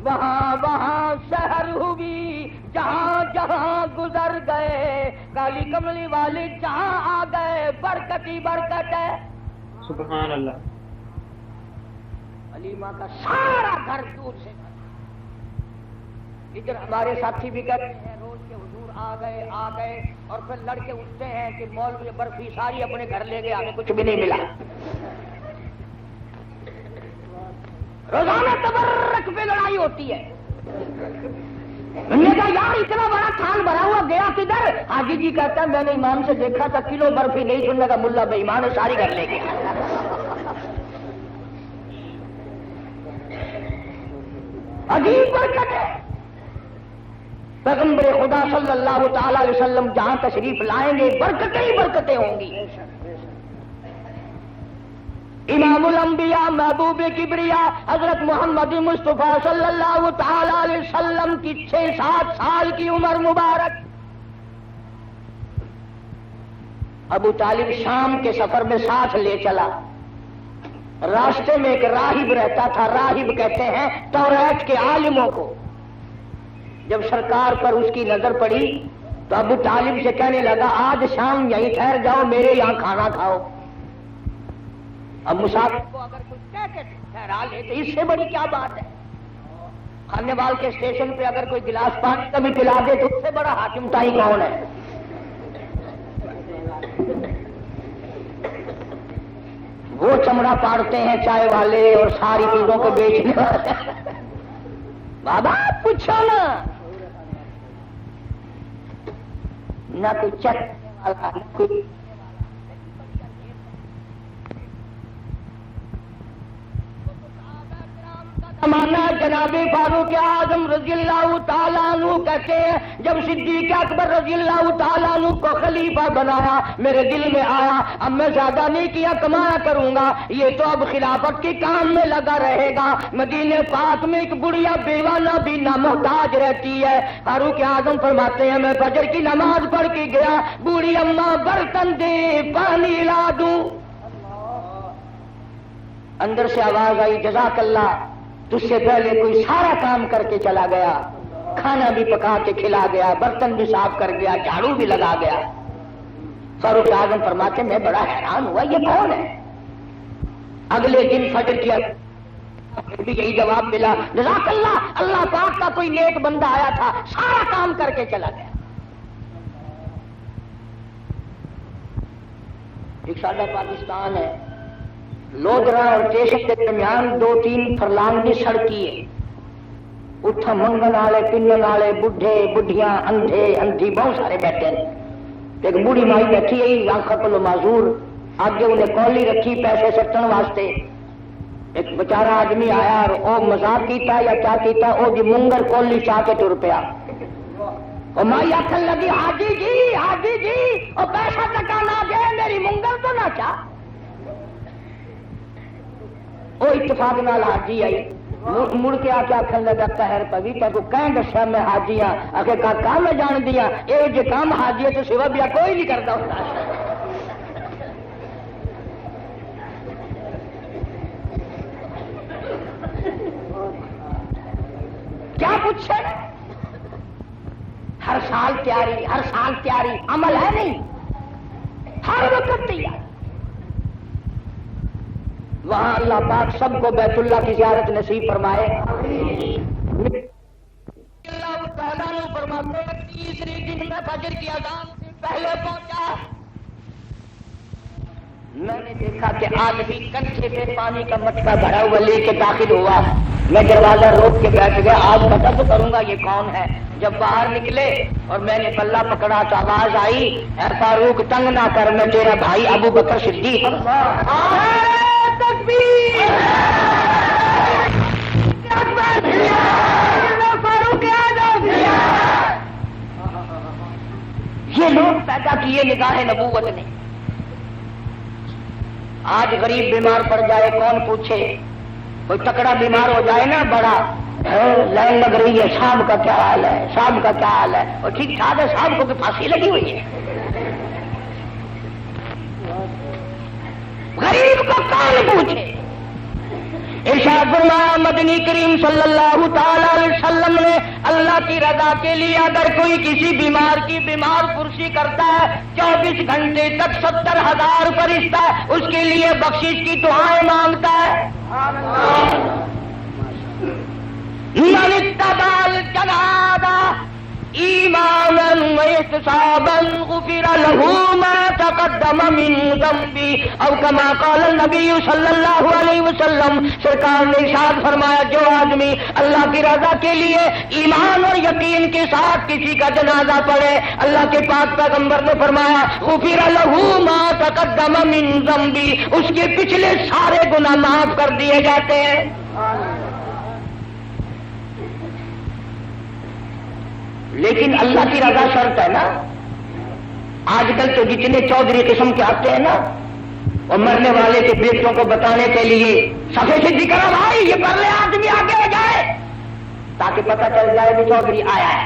وہاں وہاں سحر ہوئی، جہاں جہاں گزر گئے کالی کملی والے جہاں آ گئے، برکت ہی برکت ہے۔ سبحان اللہ۔ حلیمہ کا سارا گھر دودھ سے ادھر ہمارے ساتھی بھی کہتے ہیں روز کے حضور آ گئے اور پھر لڑکے اٹھتے ہیں کہ مولوی برفی ساری اپنے گھر لے گئے، ہمیں کچھ بھی نہیں ملا۔ روزانہ تبرک پہ لڑائی ہوتی ہے۔ میں نے کہا یار اتنا بڑا تھان بھرا ہوا گیا کدھر؟ حاجی جی کہتا ہے میں نے امام سے دیکھا تھا کلو برفی نہیں، سننے کا ملا بے ایمان ہے ساری گھر لے گیا۔ عجیب برکت ہے۔ پیغمبر خدا صلی اللہ تعالی علیہ وسلم جہاں تشریف لائیں گے برکتیں ہی برکتیں ہوں گی۔ امام الانبیاء محبوب کبریا حضرت محمد مصطفیٰ صلی اللہ تعالی علیہ وسلم کی 6-7 سال کی عمر مبارک، ابو طالب شام کے سفر میں ساتھ لے چلا. راستے میں ایک راہب رہتا تھا. راہب کہتے ہیں توریت کے عالموں کو. جب سرکار پر اس کی نظر پڑی تو ابو طالب سے کہنے لگا آج شام یہیں ٹھہر جاؤ, میرے یہاں کھانا کھاؤ. اب مسافر کو اگر کوئی کہہ کے ٹھہرا لے تو اس سے بڑی کیا بات ہے. کھانے وال کے اسٹیشن پہ اگر کوئی گلاس پانی کا بھی پلا دے تو اس سے بڑا حاکم تائی کون ہے. وہ چمڑا پاڑتے ہیں چائے والے اور ساری چیزوں کو بیچنے والے. بابا پوچھو نہ کوئی چیک والا نہ کوئی. زمانہ جناب فاروق اعظم رضی اللہ تعالیٰ عنہ کہتے ہیں جب صدیق اکبر رضی اللہ تعالیٰ عنہ کو خلیفہ بنایا میرے دل میں آیا اب میں زیادہ نہیں کیا کمایا کروں گا, یہ تو اب خلافت کے کام میں لگا رہے گا. مدینے پاک میں ایک بڑھیا بیوانہ بھی نامحتاج رہتی ہے. فاروق اعظم فرماتے ہیں میں فجر کی نماز پڑھ کے گیا, بوڑھی اماں برتن دے پانی لا دوں. اندر سے آواز آئی جزاک اللہ, تجھ سے پہلے کوئی سارا کام کر کے چلا گیا, کھانا بھی پکا کے کھلا گیا, برتن بھی صاف کر گیا, جھاڑو بھی لگا گیا. فاروق اعظم فرماتے میں بڑا حیران ہوا یہ کون ہے. اگلے دن فجر کیا بھی یہی جواب ملا جزاک اللہ, اللہ پاک کا کوئی نیک بندہ آیا تھا سارا کام کر کے چلا گیا. ایک سادہ پاکستان ہے, لودرا اور اسٹیشن کے درمیان 2-3 فرلانگ کی سڑکی ہے. اتھا منگن والے پنن والے بڈھے بڈھیاں اندھے اندھی بہت سارے بیٹھے ہیں. ایک بوڑھی مائی بیٹھی ہے آنکھوں کو معذور, آگے انہیں کولی رکھی پیسے سٹن واسطے. ایک بیچارہ آدمی آیا اور وہ مذاق کیتا یا کیا کیتا, وہ جی منگر کولی چاہ کے ٹر پیا. وہ مائی آخر لگی حاجی جی وہ پیسہ ٹکا نہ دے میری منگر تو نہ چاہ. وہ اتفاق نال حاجی آئی, مڑ کے آ کے آخر لگا پہر پوی تک کہیں دسیا میں حاجی ہاں. آخر کام میں جان دیا یہ جو کام حاجی ہے تو سوا بیا کوئی نہیں کرتا ہوتا. کیا پوچھے ہر سال تیاری عمل ہے نہیں, ہر وقت تیاری. وہاں اللہ پاک سب کو بیت اللہ کی زیارت نصیب فرمائے. اللہ تعالیٰ نے فرماتے ہیں تیسرے دن میں فجر کی اذان سے پہلے پہنچا. میں نے دیکھا کہ آدمی کنچے سے پانی کا مٹکا بھرا ہوا لے کے داخل ہوا. میں دروازہ روک کے بیٹھ گیا, آج پتہ تو کروں گا یہ کون ہے. جب باہر نکلے اور میں نے پلہ پکڑا تو آواز آئی اے فاروق تنگ نہ کر, میں تیرا بھائی ابو بکر صدیق. یہ لوگ پیدا کیے نگاہ نبوت نے. آج غریب بیمار پڑ جائے کون پوچھے, کوئی تکڑا بیمار ہو جائے نا بڑا لائن لگ رہی ہے صاحب کا کیا حال ہے, صاحب کا کیا حال ہے, اور ٹھیک ٹھاک ہے صاحب کو پھانسی لگی ہوئی ہے. غریب کو کون پوچھے. ارشاد فرمایا مدنی کریم صلی اللہ تعالی علیہ وسلم نے اللہ کی رضا کے لیے اگر کوئی کسی بیمار کی بیمار پرسی کرتا ہے 24 گھنٹے تک 70,000 فرشتہ اس کے لیے بخشش کی دعائیں مانگتا ہے. من اتبع الجنازہ ایمانا واحتسابا غفر له ما تقدم من ذنبه او كما قال النبی صلی اللہ علیہ وسلم. سرکار نے ارشاد فرمایا جو آدمی اللہ کی رضا کے لیے ایمان اور یقین کے ساتھ کسی کا جنازہ پڑھے, اللہ کے پاک پیغمبر نے فرمایا غفر له ما تقدم من ذنبه, اس کے پچھلے سارے گناہ معاف کر دیے جاتے ہیں. لیکن اللہ کی رضا شرط ہے نا. آج کل تو جتنے چودھری قسم کے آتے ہیں نا اور مرنے والے کے بیٹوں کو بتانے کے لیے سفید سے ذکر بھائی یہ پرلے آدمی آگے ہو جائے تاکہ پتہ چل جائے کہ چودھری آیا ہے.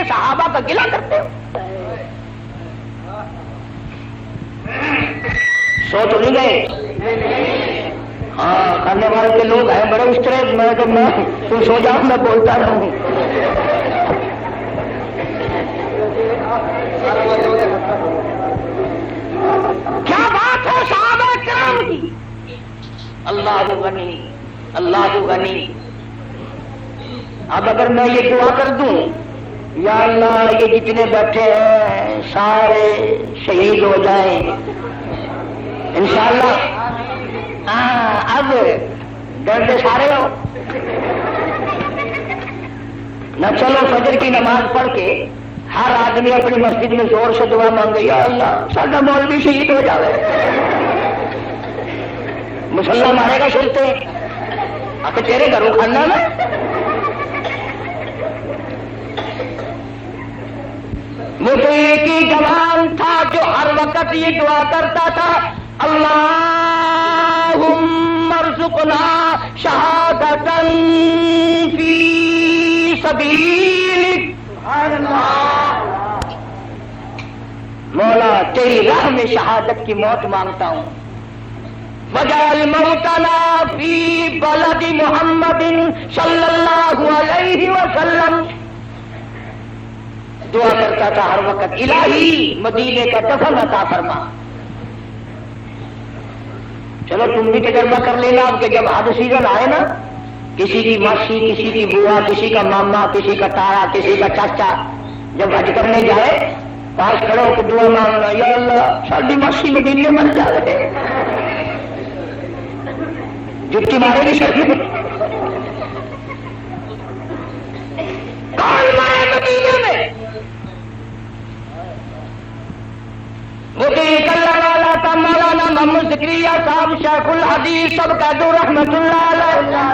کہ صحابہ کا گلہ کرتے ہو؟ سو تو نہیں گئے؟ ہاں کرنے والے کے لوگ ہیں بڑے اس طرح، میں تو میں تم سو جاؤں میں بولتا رہوں. کیا بات ہے صحابہ کرام کی. اللہ غنی اللہ غنی. اب اگر میں یہ دعا کر دوں یا اللہ یہ جتنے بیٹھے ہیں سارے شہید ہو جائیں انشاءاللہ. ہاں اب ڈرتے سارے ہو نہ. چلو فجر کی نماز پڑھ کے ہر آدمی اپنی مسجد میں زور سے دعا مانگے یا اللہ ساڈا مولوی شہید ہو جائے. مسلح مارے گا سنتے اب تیرے گھروں کھانا نا. وہ تو ایک ہی جوان تھا جو ہر وقت یہ دعا کرتا تھا اللہم ارزقنا شہادۃ فی سبیلک. مولا تیری راہ میں شہادت کی موت مانگتا ہوں. وجعل موتنا فی بلد محمد صلی اللہ علیہ وسلم. دعا کرتا تھا ہر وقت الہی مدینے کا دفن عطا فرما. چلو تم بھی تجربہ کر لینا اب کہ جب حج سیزن آئے نا کسی کی ماسی کسی کی بوا کسی کا ماما کسی کا تارا کسی کا چاچا جب حج کرنے جائے پاس کھڑے ہو کے دعا مانگنا یا اللہ ساری ماسی مدینے مر جائے. جتی مارے گی شرفی کون مارے مدینے میں. وہ تو ایک اللہ والا تھا مولانا محمد ذکریہ صاحب شیخ الحدیث سب کا دو رحمت اللہ علیہ.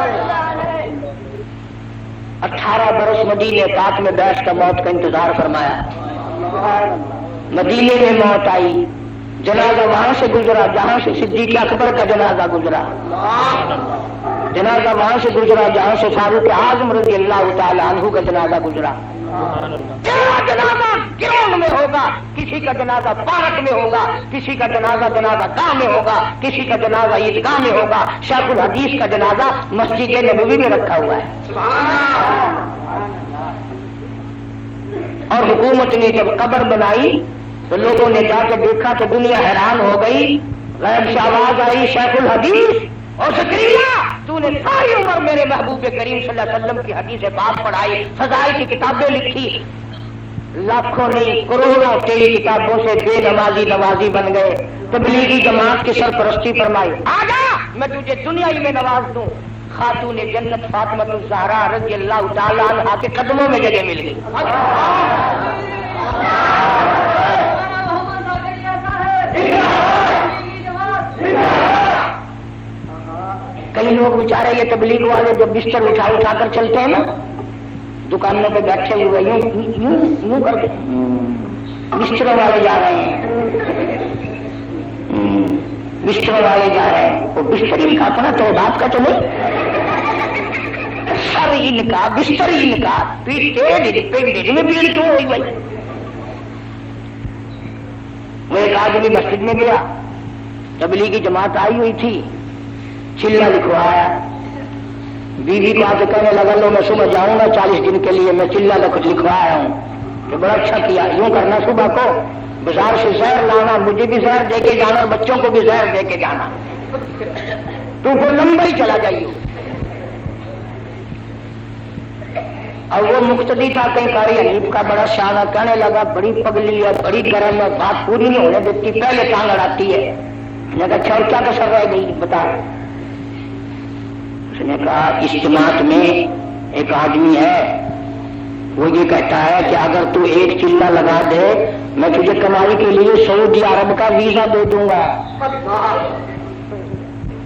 18 برس مدینے پاک میں بیٹھ کر موت کا انتظار فرمایا. مدینے میں موت آئی. جنازہ وہاں سے گزرا جہاں سے صدیق اکبر کا جنازہ گزرا. جنازہ وہاں سے گزرا جہاں سے فاروق اعظم رضی اللہ تعالی عنہ کا جنازہ گزرا. تیرا جنازہ گراؤنڈ میں ہوگا کسی کا جنازہ پارک میں ہوگا کسی کا جنازہ گاہ میں ہوگا کسی کا جنازہ عیدگاہ میں ہوگا. شیخ الحدیث کا جنازہ مسجد نبوی میں رکھا ہوا ہے. اور حکومت نے جب قبر بنائی تو لوگوں نے جا کے دیکھا تو دنیا حیران ہو گئی. غیب سے آواز آئی شیخ الحدیث اور ذکریہ تو نے ساری عمر میرے محبوب کریم صلی اللہ علیہ وسلم کی حدیث پاک پڑھائی فضائل کی کتابیں لکھی. لاکھوں نہیں کروڑوں تیری کتابوں سے بے نمازی نوازی بن گئے. تبلیغی جماعت کی سرپرستی فرمائی. آجا میں تجھے دنیا ہی میں نواز دوں. خاتون جنت فاطمہ الزہرا رضی اللہ تعالیٰ عنہا کے قدموں میں جگہ مل گئی. کئی لوگ بیچارے یہ تبلیغ والے جب بستر اٹھا کر چلتے ہیں نا دکانوں پہ بیٹھے ہوئے یوں کر کے بستروں والے جا رہے ہیں بستروں والے جا رہے ہیں. وہ بستر ان کا اپنا تو بات کا تو نہیں سر ان کا بستر ان کا پیٹ میں بھیڑ کیوں ہوئی بھائی. وہ ایک آدمی مسجد میں گیا تبلیغی جماعت آئی ہوئی تھی. چلا لکھوایا بیوی کو آ کے کہنے لگا لو میں صبح جاؤں گا 40 دن کے لیے میں چلا لکھوایا ہوں. تو بڑا اچھا کیا. یوں کرنا صبح کو بازار سے زہر لانا مجھے بھی زہر دے کے جانا بچوں کو بھی زہر دے کے جانا. تو وہ لمبا ہی چلا جائیے. اور وہ مقتدی تھا کہیں قاری حنیف کا بڑا شان کہنے لگا بڑی پگلی ہے بڑی گرم ہے بات پوری نہیں ہونے دیتی پہلے ٹانگ اڑاتی ہے. میں کہا اچھا کیا کسر رہ گئی بتا. اس نے کہا اس جماعت میں ایک آدمی ہے وہ یہ کہتا ہے کہ اگر تو ایک چلا لگا دے میں تجھے کمائی کے لیے سعودی عرب کا ویزا دے دوں گا.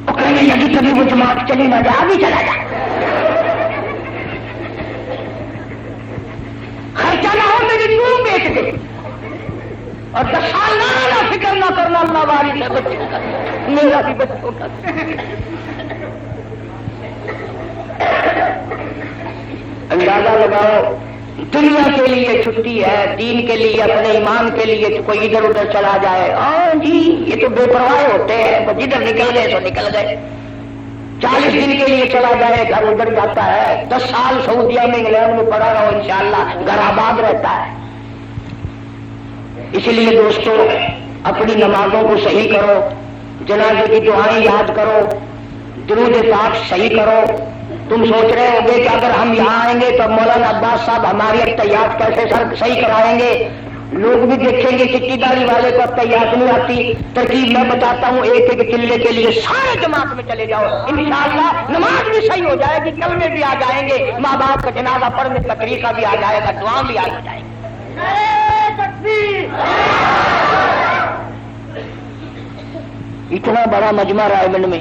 وہ کہنے لگی کبھی وہ جماعت چلی نہ جا بھی چلا جا خرچہ نہ ہو میری کیوں بیچ دے اور 10 سال نہ فکر نہ کرنا اللہ والی ہے بچے کا میرا بھی بچوں کا. اندازہ لگاؤ دنیا کے لیے چھٹی ہے، دین کے لیے، اپنے ایمان کے لیے تو کوئی ادھر ادھر چلا جائے، ہاں جی یہ تو بے پرواہ ہوتے ہیں، بس جدھر نکل گئے تو نکل گئے۔ 40 دن کے لیے چلا جائے گھر ادھر جاتا ہے، 10 سال سعودیہ میں انگلینڈ میں پڑا رہو انشاءاللہ گھر آباد رہتا ہے۔ اس لیے دوستو اپنی نمازوں کو صحیح کرو، جنازے کی دعائیں یاد کرو، درود پاک صحیح کرو۔ تم سوچ رہے ہو گے کہ اگر ہم یہاں آئیں گے تو مولانا عباس صاحب ہماری اطیات کیسے صحیح کرائیں گے؟ لوگ بھی دیکھیں گے چٹی داڑھی والے کو اطیات نہیں آتی۔ ترکیب میں بتاتا ہوں، ایک ایک چلے کے لیے سارے جماعت میں چلے جاؤ، انشاءاللہ نماز بھی صحیح ہو جائے گی، کلمے بھی آ جائیں گے، ماں باپ کا جنازہ پڑھنے کا طریقہ بھی آ جائے گا، دعا بھی آ جائے گی۔ اتنا بڑا مجمع رائے گنج میں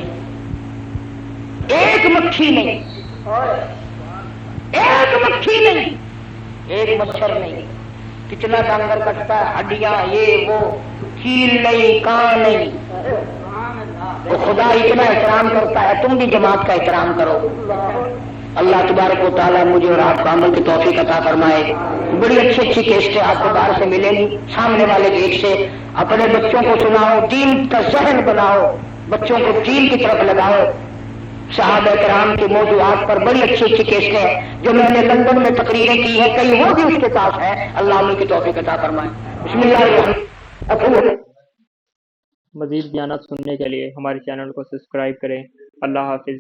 ایک مکھی نہیں، ایک مکھی نہیں، ایک مچھر نہیں، کتنا ڈانگر کٹتا ہے، ہڈیاں یہ وہ، کیل نہیں، کان نہیں، تو خدا اتنا احترام کرتا ہے، تم بھی جماعت کا احترام کرو۔ اللہ تبارک و تعالیٰ مجھے اور آپ کو عمل کی توفیق عطا فرمائے۔ بڑی اچھی اچھی کیسٹیں آپ کو باہر سے ملیں گی، سامنے والے گیٹ سے اپنے بچوں کو سناؤ، دین کا ذہن بناؤ، بچوں کو دین کی طرف لگاؤ۔ صحابہ کرام کے موضوعات پر بڑی اچھی اچھی کیسٹیں ہیں جو میں نے لندن میں تقریریں کی ہیں، کئی وہ بھی اس کے پاس ہیں، اللہ عمل کی توفیق عطا فرمائے۔ بسم اللہ الرحمن الرحیم۔ مزید بیانات سننے کے لیے ہمارے چینل کو سبسکرائب کریں۔ اللہ حافظ۔